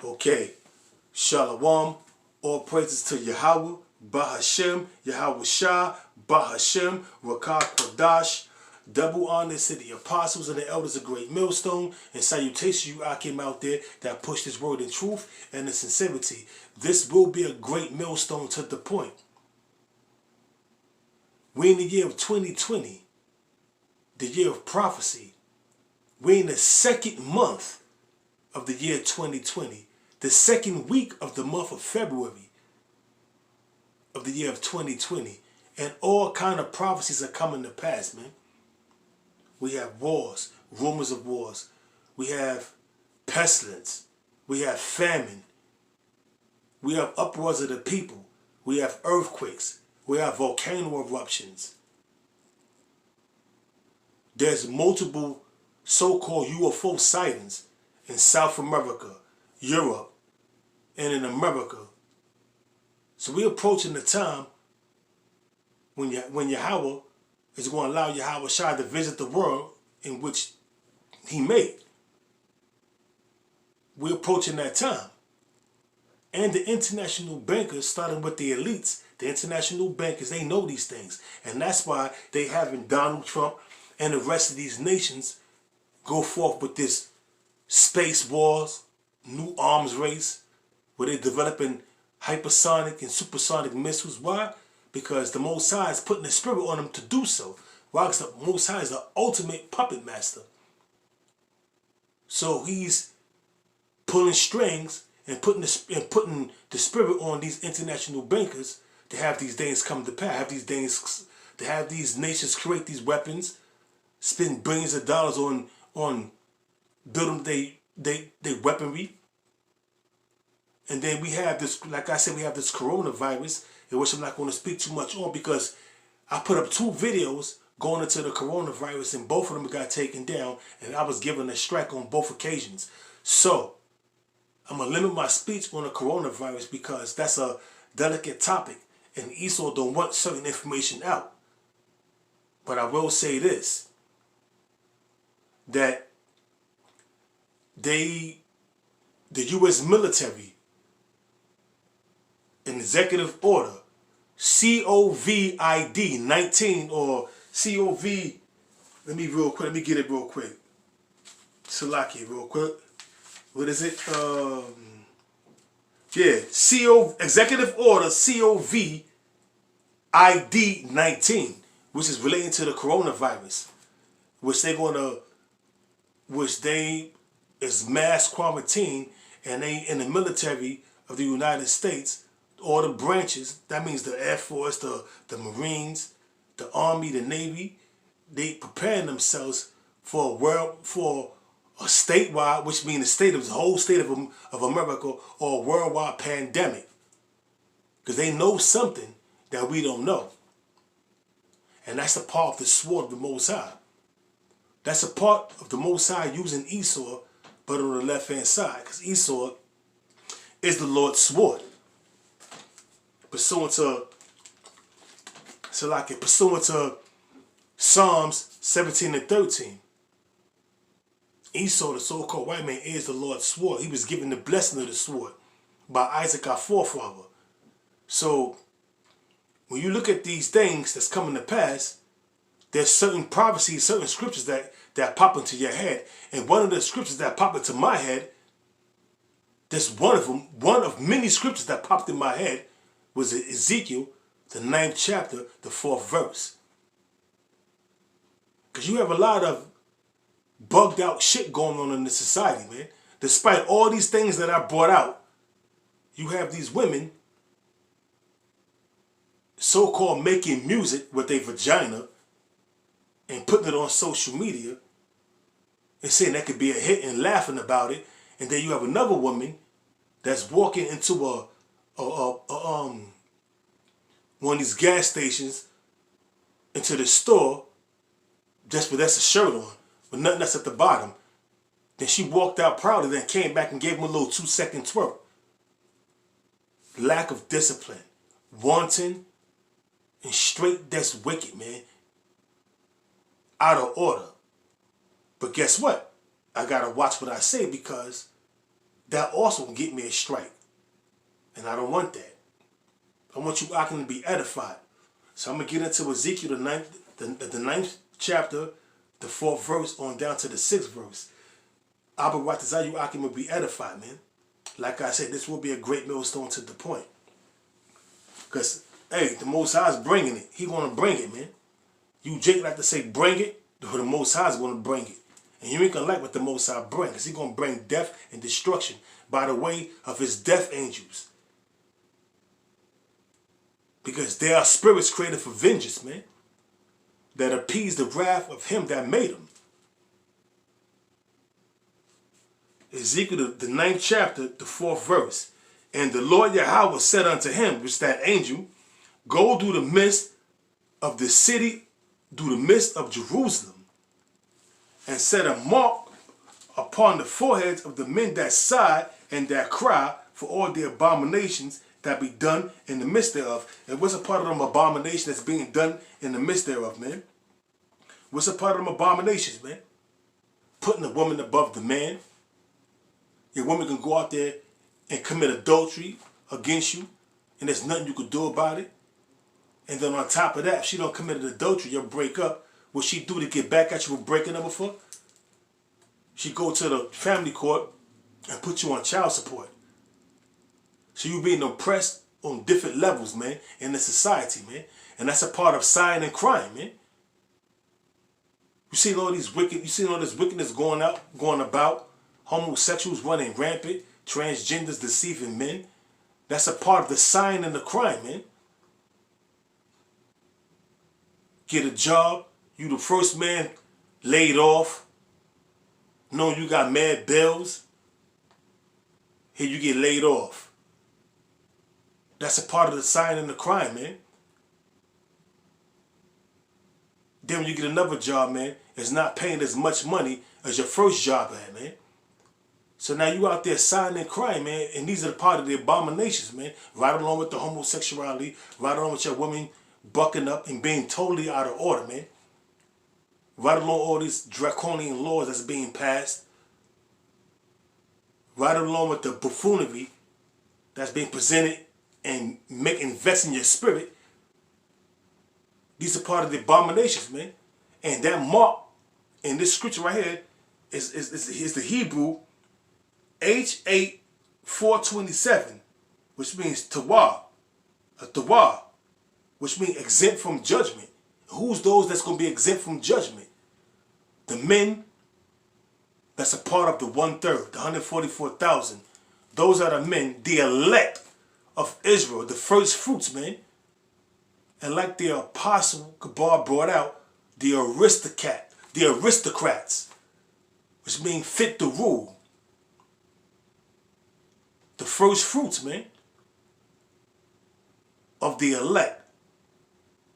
Okay, Shalom, all praises to Yahweh, Bahashem, Yahweh Shah, Bahashem, Rakah Kodash. Double honors to the apostles and the elders of Great Millstone, and salutations you Akim out there that push this word in truth and in sincerity. This will be a great millstone to the point. We're in the year of 2020, the year of prophecy. We're in the second month of the year 2020, the second week of the month of February of the year of 2020, and all kind of prophecies are coming to pass, man. We have wars, rumors of wars. We have pestilence. We have famine. We have uproars of the people. We have earthquakes. We have volcano eruptions. There's multiple so-called UFO sightings in South America, Europe, and in America. So we're approaching the time when Yahweh is going to allow Yahweh Shai to visit the world in which he made. We're approaching that time. And the international bankers, starting with the elites, the international bankers, they know these things. And that's why they having Donald Trump and the rest of these nations go forth with this space wars, new arms race, where they're developing hypersonic and supersonic missiles. Why? Because the Most High is putting the spirit on them to do so. Why? Because the Most High is the ultimate puppet master. So he's pulling strings and putting the spirit on these international bankers to have these things come to pass, to have these nations create these weapons, spend billions of dollars on building they weaponry. And then we have this, like I said, we have this coronavirus, in which I'm not going to speak too much on because I put up 2 videos going into the coronavirus and both of them got taken down and I was given a strike on both occasions. So I'm going to limit my speech on the coronavirus because that's a delicate topic and Esau don't want certain information out. But I will say this, that the U.S. military, an executive order, COVID 19 or COV, let me get it real quick. Salaki real quick. What is it? Executive Order COVID 19, which is relating to the coronavirus, which they is mass quarantine, and they in the military of the United States, all the branches, that means the Air Force, the Marines, the Army, the Navy, they preparing themselves for a statewide, which means the whole state of America, or a worldwide pandemic. Because they know something that we don't know. And that's a part of the sword of the Most High. That's a part of the Most High using Esau, but on the left-hand side. Because Esau is the Lord's sword. Pursuant to Psalms 17 and 13. Esau, the so-called white man, is the Lord's sword. He was given the blessing of the sword by Isaac, our forefather. So when you look at these things that's coming to pass, there's certain prophecies, certain scriptures that pop into your head. And one of the scriptures that pop into my head, there's one of them, one of many scriptures that popped in my head, was Ezekiel, the 9th chapter, the 4th verse. Because you have a lot of bugged out shit going on in this society, man. Despite all these things that I brought out, you have these women so-called making music with their vagina and putting it on social media and saying that could be a hit and laughing about it. And then you have another woman that's walking into one of these gas stations, into the store, just with that's a shirt on, with nothing else at the bottom. Then she walked out proudly, then came back and gave him a little 2-second twerk. Lack of discipline, wanton, and straight, that's wicked, man. Out of order. But guess what? I gotta watch what I say because that also will get me a strike. And I don't want that. I want you Akim to be edified. So I'm going to get into Ezekiel, the ninth chapter, the 4th verse on down to the 6th verse. Abba Ratazayu Akim will be edified, man. Like I said, this will be a great millstone to the point. Because, hey, the Most High is bringing it. He going to bring it, man. You Jake like to say bring it, the Most High is going to bring it. And you ain't going to like what the Most High brings. Because he's going to bring death and destruction by the way of his death angels. Because they are spirits created for vengeance, man. That appease the wrath of him that made them. Ezekiel, the 9th chapter, the 4th verse. And the Lord Yahweh said unto him, which that angel, go through the midst of the city, through the midst of Jerusalem, and set a mark upon the foreheads of the men that sigh and that cry for all the abominations that be done in the midst thereof. And what's a part of them abomination that's being done in the midst thereof, man? What's a part of them abominations, man? Putting a woman above the man. Your woman can go out there and commit adultery against you, and there's nothing you could do about it. And then on top of that, if she don't commit adultery, you'll break up. What she do to get back at you for breaking up with her? She go to the family court and put you on child support. So you being oppressed on different levels, man, in the society, man. And that's a part of sign and crime, man. You see all these all this wickedness going about, homosexuals running rampant, transgenders deceiving men. That's a part of the sign and the crime, man. Get a job, you the first man laid off, knowing you got mad bills. Here you get laid off. That's a part of the sign and the crime, man. Then when you get another job, man, it's not paying as much money as your first job had, man. So now you out there signing crime, man, and these are the part of the abominations, man. Right along with the homosexuality, right along with your women bucking up and being totally out of order, man. Right along all these draconian laws that's being passed. Right along with the buffoonery that's being presented and invest in your spirit. These are part of the abominations, man. And that mark in this scripture right here is the Hebrew H8427, which means tawar, which means exempt from judgment. Who's those that's going to be exempt from judgment? The men that's a part of the 1/3, the 144,000. Those are the men, the elect of Israel, the first fruits, man. And like the apostle Kabar brought out, the aristocrats, which mean fit to rule. The first fruits, man, of the elect,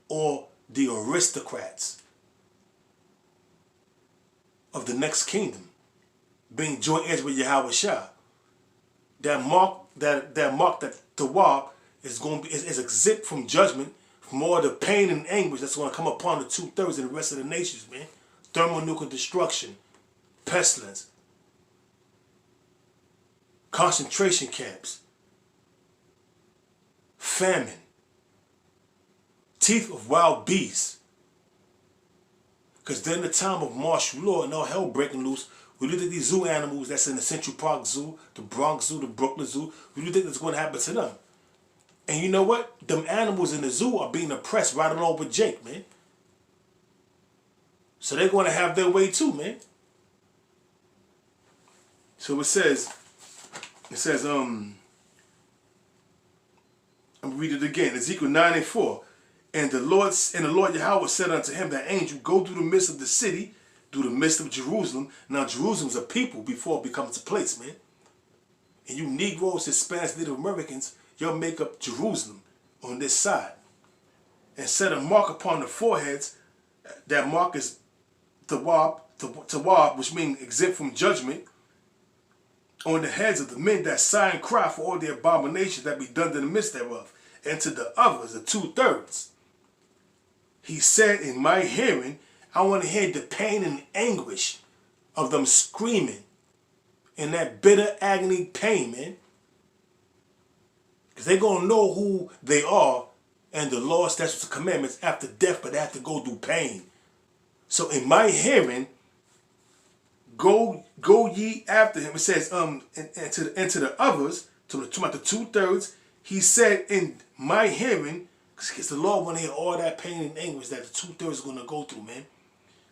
or the aristocrats of the next kingdom, being joint heirs with Yahweh Shah. That mark, that Tawab is exempt from judgment, from all the pain and anguish that's going to come upon the 2/3 and the rest of the nations, man. Thermonuclear destruction, pestilence, concentration camps, famine, teeth of wild beasts. Because during the time of martial law and all hell breaking loose, we look at these zoo animals that's in the Central Park Zoo, the Bronx Zoo, the Brooklyn Zoo. We do think that's going to happen to them. And you know what? Them animals in the zoo are being oppressed right along with Jake, man. So they're going to have their way too, man. So it says, I'm going to read it again. Ezekiel 9:4. And the Lord Yahweh said unto him, that angel, go through the midst of the city, through the midst of Jerusalem. Now Jerusalem's a people before it becomes a place, man. And you Negroes, Hispanics, Native Americans, y'all make up Jerusalem on this side. And set a mark upon the foreheads. That mark is Tawab, which means exempt from judgment, on the heads of the men that sigh and cry for all the abominations that be done in the midst thereof. And to the others, the 2/3. He said in my hearing, I want to hear the pain and anguish of them screaming in that bitter agony pain, man. Because they're going to know who they are and the law, statutes, and commandments after death, but they have to go through pain. So in my hearing, go ye after him. It says, and to the others, to the 2/3, he said in my hearing, because the Lord want to hear all that pain and anguish that the 2/3 is going to go through, man.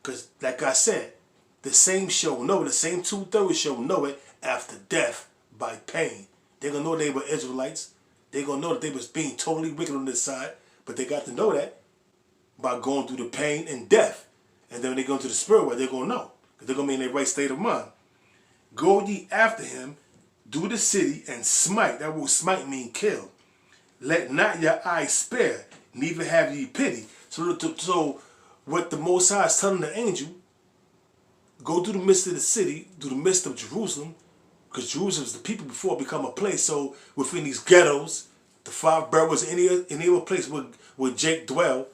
Because like I said, the same 2/3 shall know it after death by pain. They're going to know they were Israelites. They're going to know that they was being totally wicked on this side. But they got to know that by going through the pain and death. And then when they go into the spirit world, they're going to know. Because they're going to be in their right state of mind. Go ye after him, do the city, and smite. That word smite mean kill. Let not your eyes spare, neither have ye pity. So what the Most High is telling the angel, go through the midst of the city, through the midst of Jerusalem, because Jerusalem is the people before it become a place. So within these ghettos, the 5 boroughs, any other place where Jake dwell.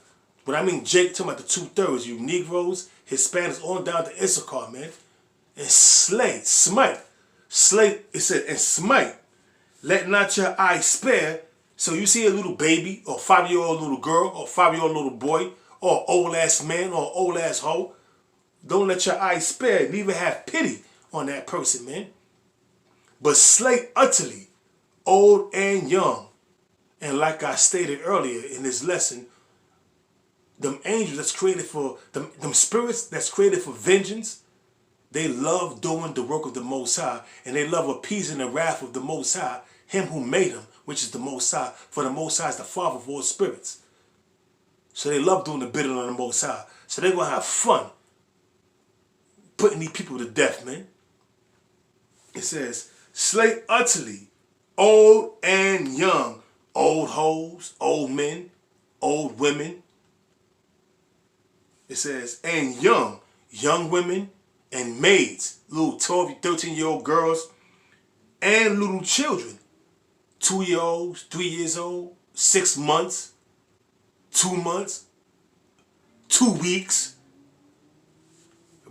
But I mean Jake, talking about the 2/3, you Negroes, Hispanics, on down to Issachar, man. And smite. Slay, it said, and smite. Let not your eye spare. So you see a little baby, or 5-year-old little girl, or 5-year-old little boy, or old ass man, or old ass hoe. Don't let your eye spare, neither have pity on that person, man. But slay utterly, old and young. And like I stated earlier in this lesson, them angels that's created for, them spirits that's created for vengeance, they love doing the work of the Most High, and they love appeasing the wrath of the Most High, him who made them, which is the Most High, for the Most High is the Father of all spirits. So they love doing the bidding on the Most High. So they're going to have fun putting these people to death, man. It says, slay utterly, old and young, old hoes, old men, old women. It says, and young women and maids, little 12, 13-year-old girls, and little children, 2-year-olds, 3 years old, 6 months, 2 months, 2 weeks.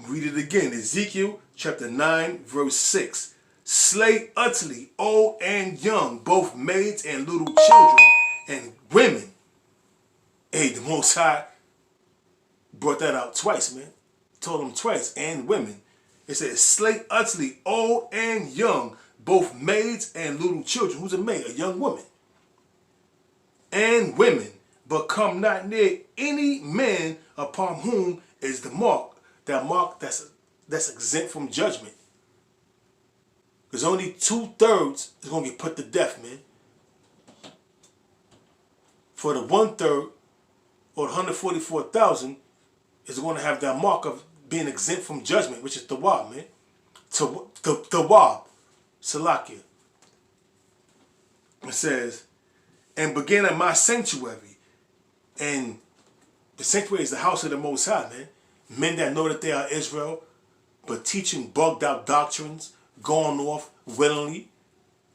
Read it again, Ezekiel chapter 9, verse 6. Slay utterly, old and young, both maids and little children and women. Hey, the Most High brought that out twice, man. Told them twice, and women. It says, slay utterly, old and young, both maids and little children. Who's a maid? A young woman. And women, but come not near any man upon whom is the mark. That mark that's exempt from judgment. Because only 2/3 is going to get put to death, man. For the 1/3, or 144,000, is going to have that mark of being exempt from judgment, which is Tawab, man. Tawab, Salakia. It says, and began at my sanctuary. And the sanctuary is the house of the Most High, man. Men that know that they are Israel, but teaching bugged out doctrines, going off willingly,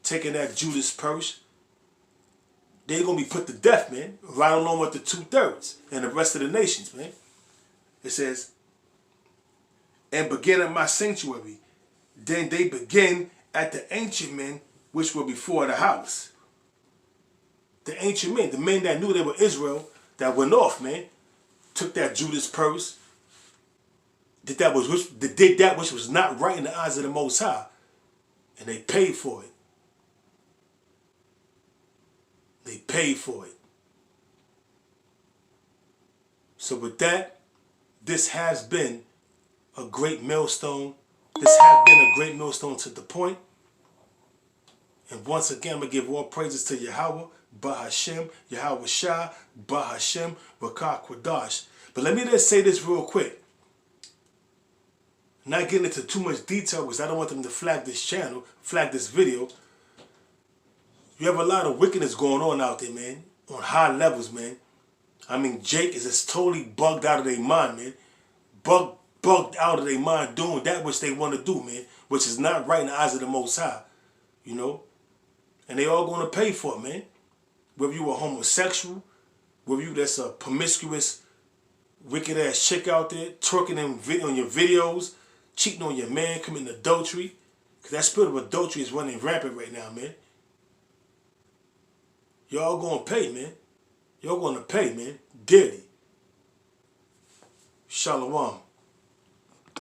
taking that Judas purse. They're going to be put to death, man, right along with the 2/3 and the rest of the nations, man. It says, and begin at my sanctuary. Then they begin at the ancient men which were before the house. The ancient men, the men that knew they were Israel, that went off, man, took that Judas purse, did that which was not right in the eyes of the Most High, and they paid for it. They paid for it. So with that, this has been a great millstone. This has been a great millstone to the point. And once again, I'm going to give all praises to Yahweh, Bahashem, Yahweh Shah, Bahashem, Rakah Kwadash. But let me just say this real quick. Not getting into too much detail because I don't want them to flag this channel, flag this video. You have a lot of wickedness going on out there, man. On high levels, man. I mean, Jake is just totally bugged out of their mind, man. Bugged out of their mind doing that which they want to do, man. Which is not right in the eyes of the Most High. You know? And they all going to pay for it, man. Whether you a homosexual, whether you that's a promiscuous, wicked ass chick out there, twerking on your videos, cheating on your man, committing adultery, Because that spirit of adultery is running rampant right now, man. Y'all gonna pay, man. Y'all gonna pay, man. Dearly. Shalom.